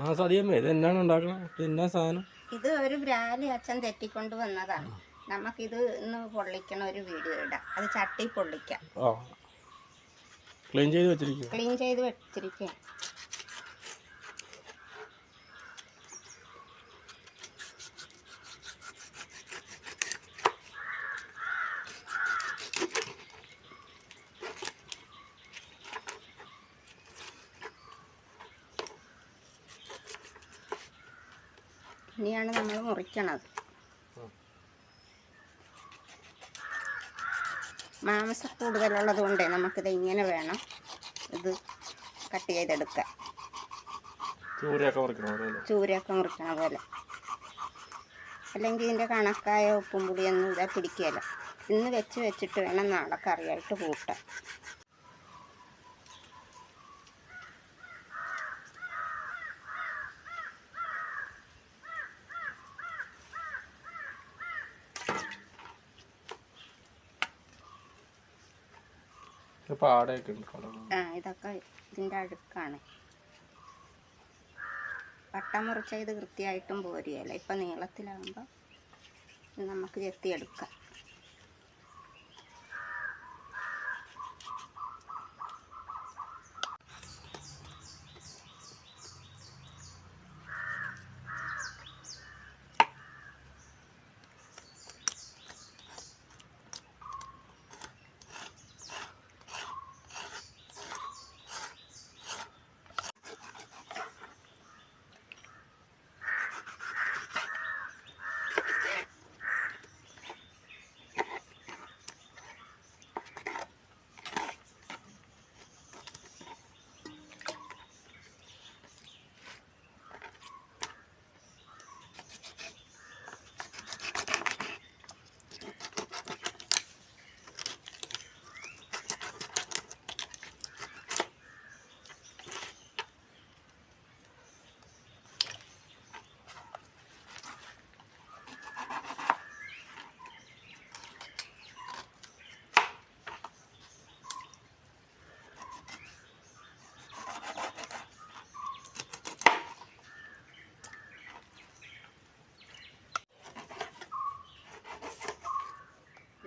ആ സതിയമ്മേ, ഇത് എന്നാണ് ഉണ്ടാക്കണത്? ഇത് എന്നാ സാധനം? ഇത് ഒരു ബ്രാലി അച്ഛൻ തെറ്റിക്കൊണ്ട് വന്നതാണ്. നമുക്കിത് ഇന്ന് പൊള്ളിക്കണ ഒരു വീഡിയോ ഇടാം. അത് ചട്ടി പൊള്ളിക്കാം. ആ, ക്ലീൻ ചെയ്ത് വെച്ചിരിക്കുക. ക്ലീൻ ചെയ്ത് വെച്ചിരിക്കുക. ഇനിയാണ് നമ്മൾ മുറിക്കണത്. മാംസം കൂടുതലുള്ളത് കൊണ്ട് നമുക്കിത് ഇങ്ങനെ വേണം ഇത് കട്ട് ചെയ്തെടുക്കാം. ചൂരയൊക്കെ മുറിക്കണ പോലെ. അല്ലെങ്കിൽ ഇതിൻ്റെ കണക്കായ ഉപ്പും പുളിയൊന്നും ഇതാ പിടിക്കുകയില്ല. ഇന്ന് വെച്ചിട്ട് വേണം നാളെ കറിയായിട്ട് കൂട്ടാം. ഇതൊക്കെ ഇതിൻ്റെ അഴുക്കാണ്. വട്ടം മുറിച്ച ഇത് വൃത്തിയായിട്ടും പോരുകയല്ല. ഇപ്പം നീളത്തിലാകുമ്പോൾ നമുക്ക് ചെത്തിയെടുക്കാം.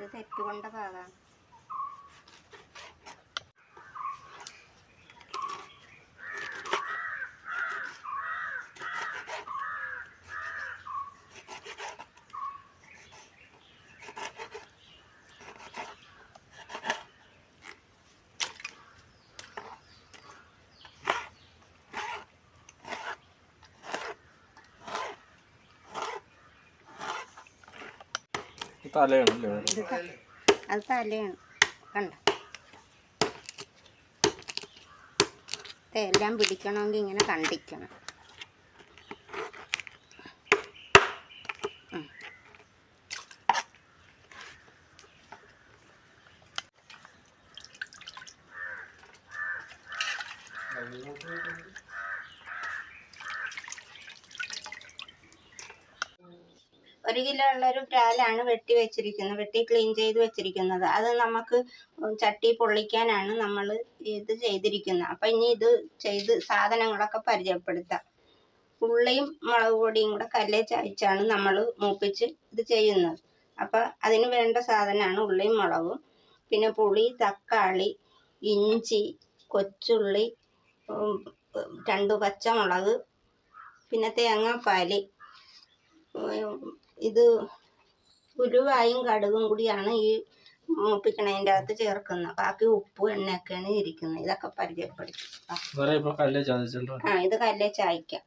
ഇത് തെറ്റുകൊണ്ട ഭാഗമാണ്. തലയാണല്ലേ? അത് തലയാണ്. കണ്ട, എല്ലാം പിടിക്കണമെങ്കിൽ ഇങ്ങനെ കണ്ടിക്കണം. ഒരു കിലോ ഉള്ളൊരു ബ്രാലാണ് വെട്ടി ക്ലീൻ ചെയ്ത് വെച്ചിരിക്കുന്നത്. അത് നമുക്ക് ചട്ടി പൊള്ളിക്കാനാണ് നമ്മൾ ഇത് ചെയ്തിരിക്കുന്നത്. അപ്പം ഇനി ഇത് ചെയ്ത് സാധനങ്ങളൊക്കെ പരിചയപ്പെടുത്താം. ഉള്ളിയും മുളക് പൊടിയും കൂടെ കല്ലേ ചായച്ചാണ് നമ്മൾ മൂപ്പിച്ച് ഇത് ചെയ്യുന്നത്. അപ്പം അതിന് വേണ്ട സാധനമാണ് ഉള്ളിയും മുളകും, പിന്നെ പുളി, തക്കാളി, ഇഞ്ചി, കൊച്ചുള്ളി, 2 പച്ചമുളക്, പിന്നെ തേങ്ങാപ്പാൽ. ഇത് ഉലുവായും കടുകും കൂടിയാണ് ഈ മൂപ്പിക്കണതിൻ്റെ അകത്ത് ചേർക്കുന്നത്. ബാക്കി ഉപ്പും എണ്ണയൊക്കെയാണ് ഇരിക്കുന്നത്. ഇതൊക്കെ പരിചയപ്പെടുത്തും. ഇത് കല്ലേ ചായക്കാം.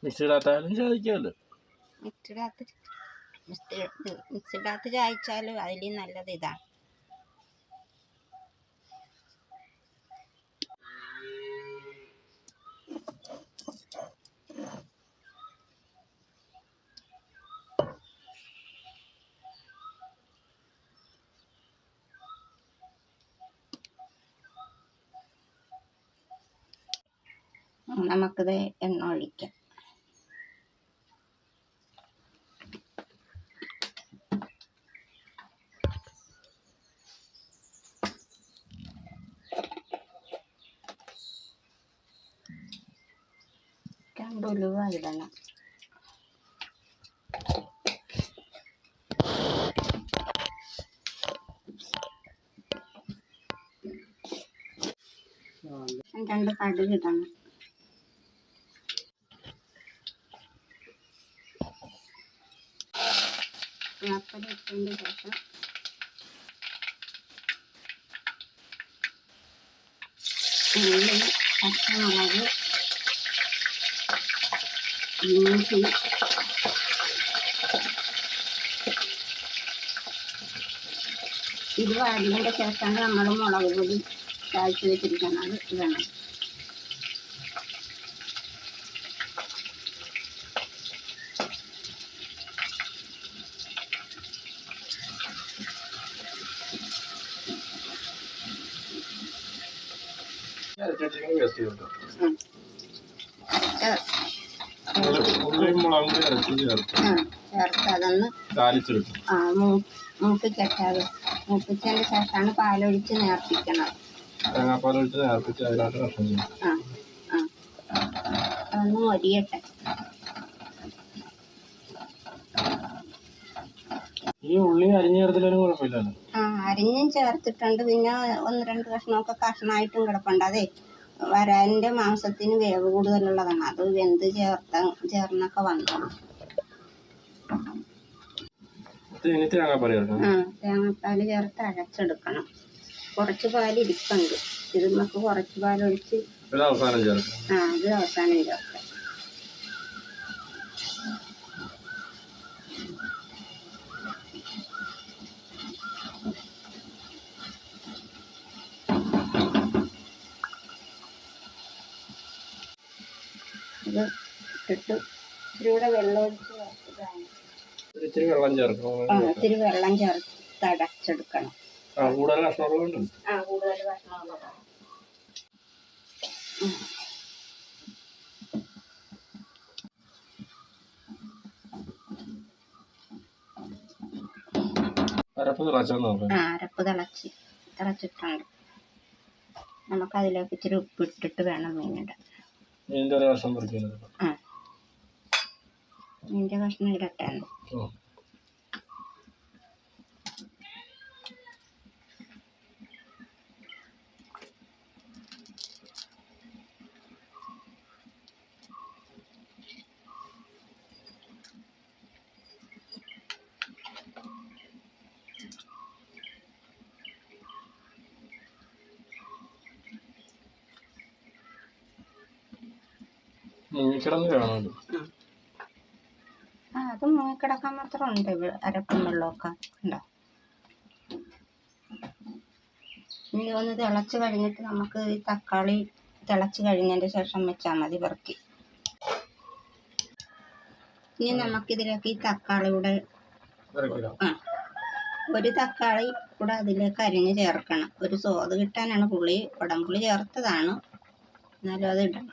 മിക്സിയിടാത്താലും ചാദിക്കാമല്ലോ. മിക്സിഡകത്ത് ചായച്ചാലും അതിലും നല്ലത് ഇതാണ്. നമുക്കിത് എണ്ണ ഒഴിക്കാം. രണ്ട് ഉലുവ ഇടണം. രണ്ട് കടുക് ഇടണം. വേപ്പില ഇട്ടതിന് ശേഷം ഉള്ളി, പച്ചമുളക്, ഇഞ്ചി, ഇത് വാടിയതിൻ്റെ ശേഷമാണ് നമ്മൾ മുളക് പൊടി ചായച്ച് വെച്ചിരിക്കുന്നത് ഇടണം. ചേർത്ത് അതൊന്ന് മൂപ്പിക്കട്ടെ. മൂപ്പിച്ചതിന് ശേഷമാണ് പാലൊഴിച്ച് നേർപ്പിക്കണം. അതൊന്ന് മൊരിയട്ടെ. ഈ ഉള്ളി അരിഞ്ഞു ചേർത്തില്ലും കുഴപ്പമില്ലല്ലോ. അരിഞ്ഞും ചേർത്തിട്ടുണ്ട്. പിന്നെ 1-2 കഷ്ണമൊക്കെ കഷ്ണമായിട്ടും കിടപ്പുണ്ട്. അതെ, വരാലിൻ്റെ മാംസത്തിന് വേവ് കൂടുതലുള്ളതാണ്. അത് വെന്ത് ചേർന്നൊക്കെ വന്നോളൂ. തേങ്ങാപ്പാൽ ചേർത്ത് അരച്ചെടുക്കണം. കുറച്ച് പാൽ ഇരിപ്പുണ്ട്. ഇത് നമുക്ക് കുറച്ച് പാലൊഴിച്ച് ഇത് അവസാനം ചേർക്കാം. ഇത് ഇട്ടിട്ട് ഇച്ചിരി വെള്ളം ചേർത്ത് അടച്ചെടുക്കണം. കൂടുതൽ കഷ്ണമുള്ളത്. അരപ്പ് തിളച്ചിട്ടുണ്ട്. നമുക്കതിലേക്ക് ഇച്ചിരി ഉപ്പിട്ടിട്ട് വേണം മീനിടാൻ. മീനിൻ്റെ കഷ്ണം ഇടട്ടെ. അത് മുങ്ങിക്കിടക്കാൻ മാത്രം ഉണ്ട്. അരപ്പും വെള്ളമൊക്കെ ഉണ്ടോ. ഇനി ഒന്ന് തിളച്ച് കഴിഞ്ഞിട്ട് നമുക്ക് ഈ തക്കാളി തിളച്ച് കഴിഞ്ഞതിൻ്റെ ശേഷം വെച്ചാൽ മതി പെറുക്കി. ഇനി നമുക്കിതിലേക്ക് ഈ തക്കാളി കൂടെ ഒരു തക്കാളി കൂടെ അതിലേക്ക് അരിഞ്ഞ് ചേർക്കണം. ഒരു സ്വാദ് കിട്ടാനാണ്. ഉടമ്പുളി ചേർത്തതാണ്, എന്നാലും അത് ഇടണം.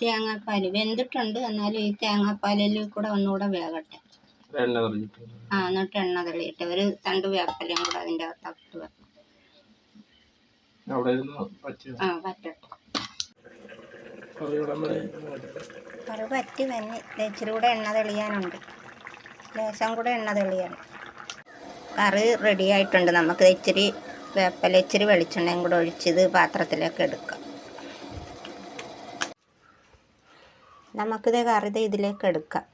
തേങ്ങാപ്പാൽ വെന്തിട്ടുണ്ട്. എന്നാലും ഈ തേങ്ങാപ്പാലിൽ കൂടെ ഒന്നുകൂടെ വേകട്ടെ. എന്നിട്ട് എണ്ണ തെളിയിട്ട് ഒരു 2 വേപ്പിലയും കൂടെ അതിൻ്റെ അകത്ത് വെക്കും. പറ്റട്ടെ. കറി പറ്റി തന്നെ ഇച്ചിരി കൂടെ എണ്ണ തെളിയാനുണ്ട്. ലേശം കൂടെ എണ്ണ തെളിയാണ്. കറി റെഡി ആയിട്ടുണ്ട്. നമുക്ക് ഇച്ചിരി വേപ്പില, ഇച്ചിരി വെളിച്ചെണ്ണയും കൂടെ ഒഴിച്ചത് പാത്രത്തിലേക്ക് എടുക്കാം. നമുക്കിത് കറി ഇതിലേക്ക് എടുക്കാം.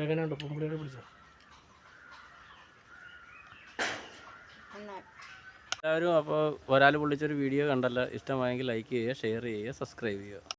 എങ്ങനെയുണ്ട് പുളിയൊക്കെ പിടിച്ചോ? എല്ലാവരും അപ്പോൾ ഒരാൾ പൊള്ളിച്ചൊരു വീഡിയോ കണ്ടല്ലോ. ഇഷ്ടമായെങ്കിൽ ലൈക്ക് ചെയ്യുക, ഷെയർ ചെയ്യുക, സബ്സ്ക്രൈബ് ചെയ്യുക.